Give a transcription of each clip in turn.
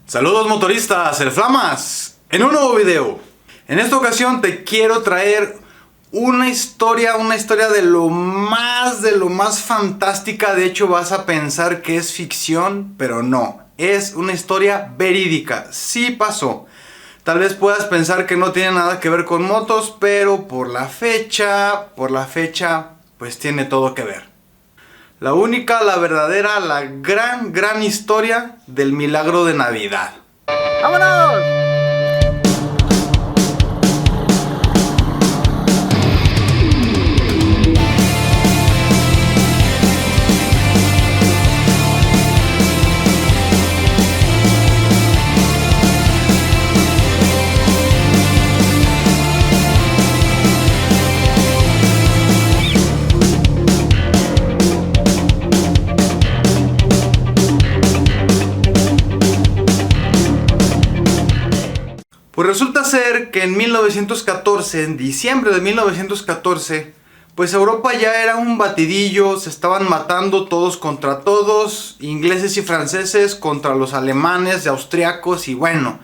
Saludos motoristas, el Flamas, en un nuevo video. En esta ocasión te quiero traer una historia de lo más fantástica. De hecho vas a pensar que es ficción, pero no. Es una historia verídica, sí pasó. Tal vez puedas pensar que no tiene nada que ver con motos, pero por la fecha, pues tiene todo que ver. La única, la verdadera, la gran historia del milagro de Navidad. ¡Vámonos! Pues resulta ser que en 1914, en diciembre de 1914, pues Europa ya era un batidillo, se estaban matando todos contra todos, ingleses y franceses contra los alemanes y austriacos, y bueno,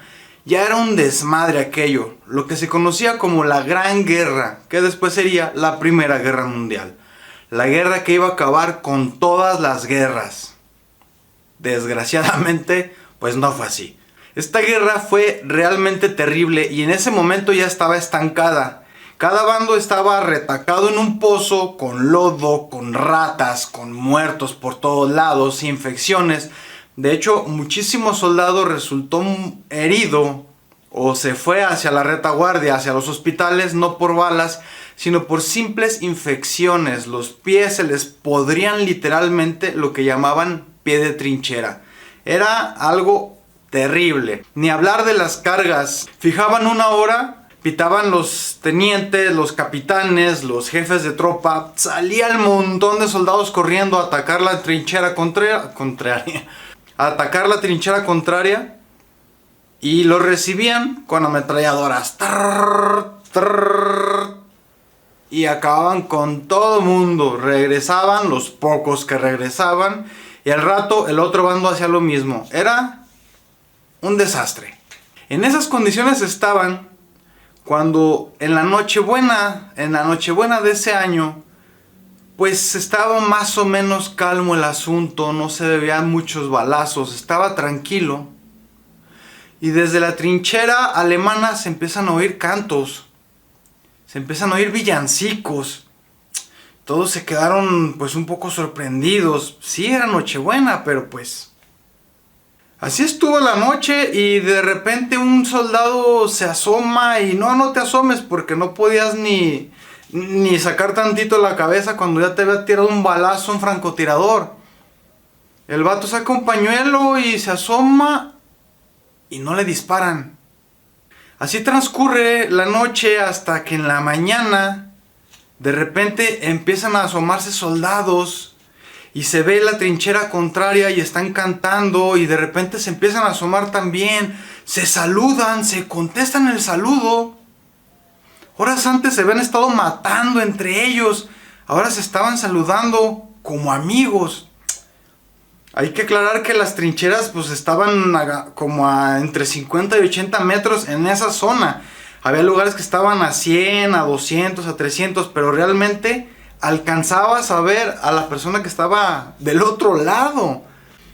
ya era un desmadre aquello, lo que se conocía como la Gran Guerra, que después sería la Primera Guerra Mundial, la guerra que iba a acabar con todas las guerras. Desgraciadamente, pues no fue así. Esta guerra fue realmente terrible y en ese momento ya estaba estancada. Cada bando estaba retacado en un pozo, con lodo, con ratas, con muertos por todos lados, infecciones. De hecho, muchísimos soldados resultó herido o se fue hacia la retaguardia, hacia los hospitales, no por balas, sino por simples infecciones. Los pies se les podrían literalmente lo que llamaban pie de trinchera. Era algo terrible. Ni hablar de las cargas. Fijaban una hora, pitaban los tenientes, los capitanes, los jefes de tropa. Salía el montón de soldados corriendo a atacar la trinchera contraria. A atacar la trinchera contraria. Y los recibían con ametralladoras. Y acababan con todo mundo. Regresaban los pocos que regresaban. Y al rato el otro bando hacía lo mismo. Era un desastre. En esas condiciones estaban cuando en la Nochebuena de ese año, pues estaba más o menos calmo el asunto, no se veían muchos balazos, estaba tranquilo. Y desde la trinchera alemana se empiezan a oír cantos, se empiezan a oír villancicos. Todos se quedaron pues un poco sorprendidos. Sí, era Nochebuena, pero pues así estuvo la noche y de repente un soldado se asoma y no te asomes porque no podías ni sacar tantito la cabeza cuando ya te había tirado un balazo un francotirador. El vato saca un pañuelo y se asoma y no le disparan. Así transcurre la noche hasta que en la mañana de repente empiezan a asomarse soldados. Y se ve la trinchera contraria y están cantando y de repente se empiezan a asomar también. Se saludan, se contestan el saludo. Horas antes se habían estado matando entre ellos. Ahora se estaban saludando como amigos. Hay que aclarar que las trincheras pues estaban como a entre 50 y 80 metros en esa zona. Había lugares que estaban a 100, a 200, a 300, pero realmente alcanzabas a ver a la persona que estaba del otro lado.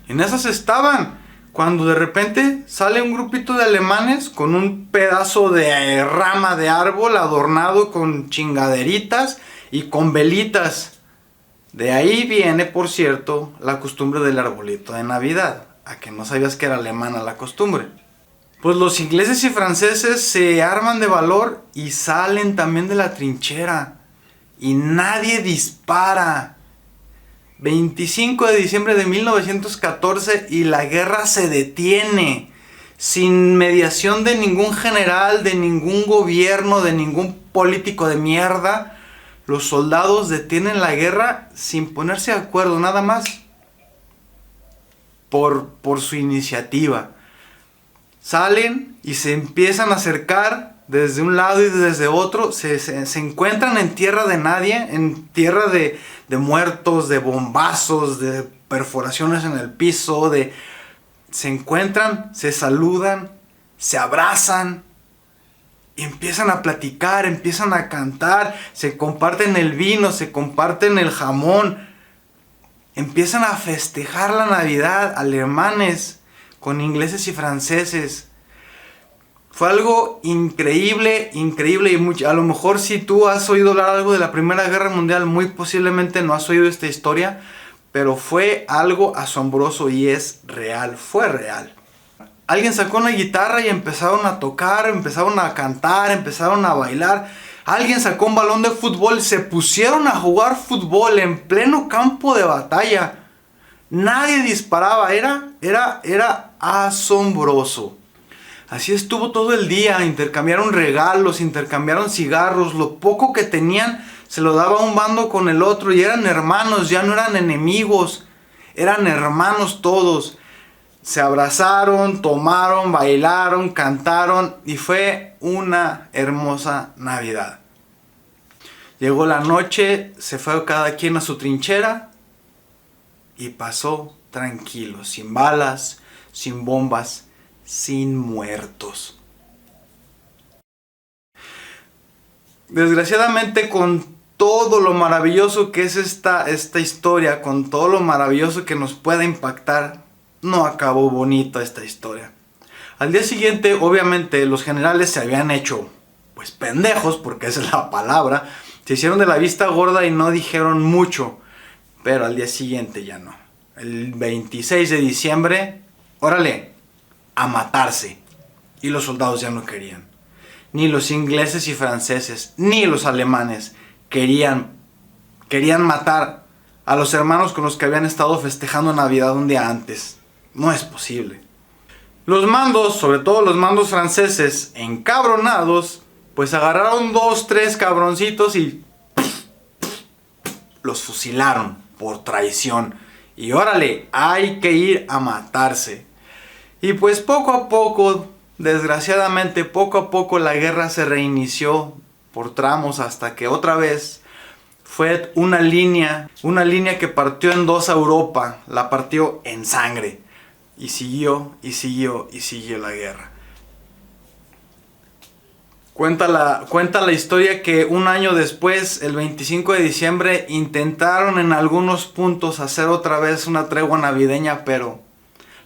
En esas estaban, cuando de repente sale un grupito de alemanes con un pedazo de rama de árbol adornado con chingaderitas y con velitas. De ahí viene, por cierto, la costumbre del arbolito de Navidad. ¿A que no sabías que era alemana la costumbre? Pues los ingleses y franceses se arman de valor y salen también de la trinchera. Y nadie dispara. 25 de diciembre de 1914 y la guerra se detiene. Sin mediación de ningún general, de ningún gobierno, de ningún político de mierda. Los soldados detienen la guerra sin ponerse de acuerdo, nada más por su iniciativa. Salen y se empiezan a acercar desde un lado y desde otro. Se encuentran en tierra de nadie, en tierra de muertos, de bombazos, de perforaciones en el piso, se encuentran, se saludan, se abrazan, y empiezan a platicar, empiezan a cantar, se comparten el vino, se comparten el jamón, empiezan a festejar la Navidad, alemanes con ingleses y franceses. Fue algo increíble, increíble, y a lo mejor si tú has oído hablar algo de la Primera Guerra Mundial, muy posiblemente no has oído esta historia, pero fue algo asombroso y es real, fue real. Alguien sacó una guitarra y empezaron a tocar, empezaron a cantar, empezaron a bailar. Alguien sacó un balón de fútbol, se pusieron a jugar fútbol en pleno campo de batalla. Nadie disparaba, era asombroso. Así estuvo todo el día, intercambiaron regalos, intercambiaron cigarros, lo poco que tenían se lo daba un bando con el otro y eran hermanos, ya no eran enemigos, eran hermanos todos. Se abrazaron, tomaron, bailaron, cantaron y fue una hermosa Navidad. Llegó la noche, se fue cada quien a su trinchera y pasó tranquilo, sin balas, sin bombas, sin muertos. Desgraciadamente, con todo lo maravilloso que es esta historia, con todo lo maravilloso que nos puede impactar, no acabó bonito esta historia. Al día siguiente, obviamente, los generales se habían hecho, pues pendejos, porque esa es la palabra. Se hicieron de la vista gorda y no dijeron mucho. Pero al día siguiente ya no. El 26 de diciembre, órale, a matarse. Y los soldados ya no querían. Ni los ingleses y franceses, ni los alemanes querían matar a los hermanos con los que habían estado festejando Navidad un día antes. No es posible. Los mandos, sobre todo los mandos franceses, encabronados, pues agarraron 2, 3 cabroncitos y los fusilaron por traición. Y órale, hay que ir a matarse. Y pues poco a poco, desgraciadamente, poco a poco la guerra se reinició por tramos hasta que otra vez fue una línea que partió en dos a Europa, la partió en sangre. Y siguió, y siguió, y siguió la guerra. Cuenta la historia que un año después, el 25 de diciembre, intentaron en algunos puntos hacer otra vez una tregua navideña, pero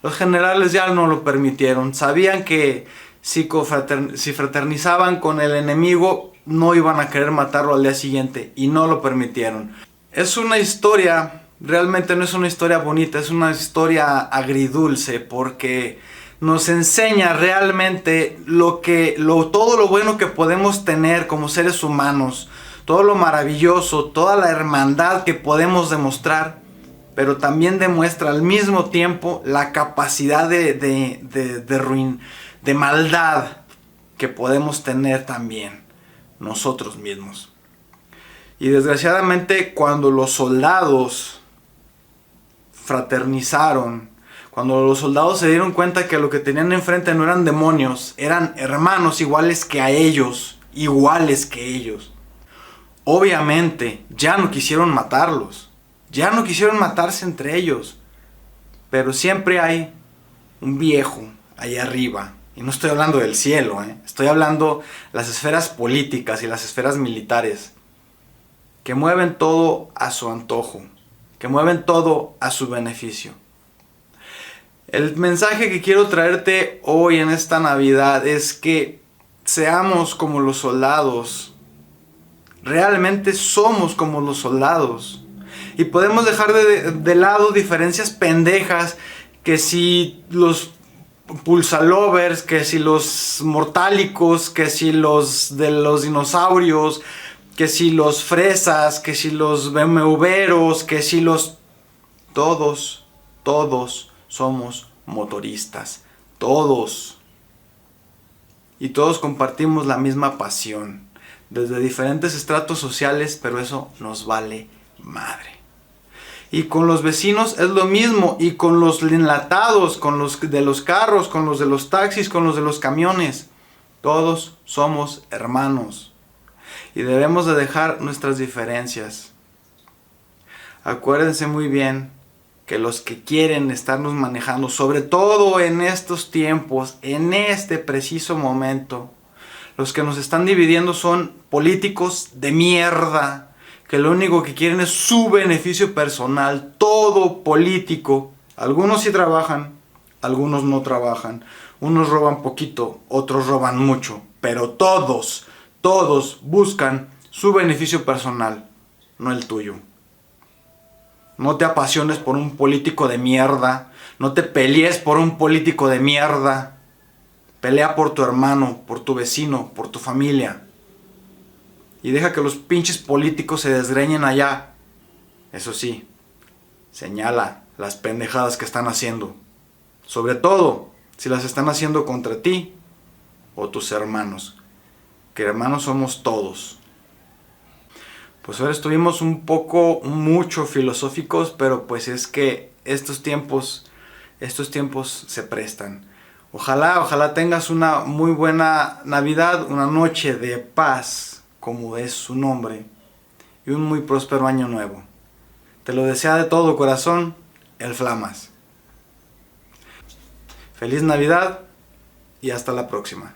los generales ya no lo permitieron. Sabían que si fraternizaban con el enemigo, no iban a querer matarlo al día siguiente, y no lo permitieron. Es una historia... Realmente no es una historia bonita, es una historia agridulce porque nos enseña realmente todo lo bueno que podemos tener como seres humanos, todo lo maravilloso, toda la hermandad que podemos demostrar, pero también demuestra al mismo tiempo la capacidad de maldad que podemos tener también nosotros mismos. Y desgraciadamente cuando los soldados fraternizaron, cuando los soldados se dieron cuenta que lo que tenían enfrente no eran demonios, eran hermanos iguales que ellos, obviamente ya no quisieron matarlos, ya no quisieron matarse entre ellos, pero siempre hay un viejo ahí arriba, y no estoy hablando del cielo, estoy hablando de las esferas políticas y las esferas militares, que mueven todo a su antojo, que mueven todo a su beneficio. El mensaje que quiero traerte hoy en esta Navidad es que seamos como los soldados. Realmente somos como los soldados. Y podemos dejar de lado diferencias pendejas, que si los pulsalovers, que si los mortálicos, que si los de los dinosaurios, que si los fresas, que si los BMWeros, que si los... Todos somos motoristas. Todos. Y todos compartimos la misma pasión. Desde diferentes estratos sociales, pero eso nos vale madre. Y con los vecinos es lo mismo. Y con los enlatados, con los de los carros, con los de los taxis, con los de los camiones. Todos somos hermanos. Y debemos de dejar nuestras diferencias. Acuérdense muy bien que los que quieren estarnos manejando, sobre todo en estos tiempos, en este preciso momento, los que nos están dividiendo son políticos de mierda, que lo único que quieren es su beneficio personal. Todo político. Algunos sí trabajan, algunos no trabajan. Unos roban poquito, otros roban mucho. Pero todos buscan su beneficio personal, no el tuyo. No te apasiones por un político de mierda. No te pelees por un político de mierda. Pelea por tu hermano, por tu vecino, por tu familia. Y deja que los pinches políticos se desgreñen allá. Eso sí, señala las pendejadas que están haciendo. Sobre todo, si las están haciendo contra ti o tus hermanos. Que hermanos somos todos. Pues ahora estuvimos mucho filosóficos, pero pues es que estos tiempos se prestan. Ojalá tengas una muy buena Navidad, una noche de paz, como es su nombre, y un muy próspero año nuevo. Te lo desea de todo corazón, el Flamas. Feliz Navidad y hasta la próxima.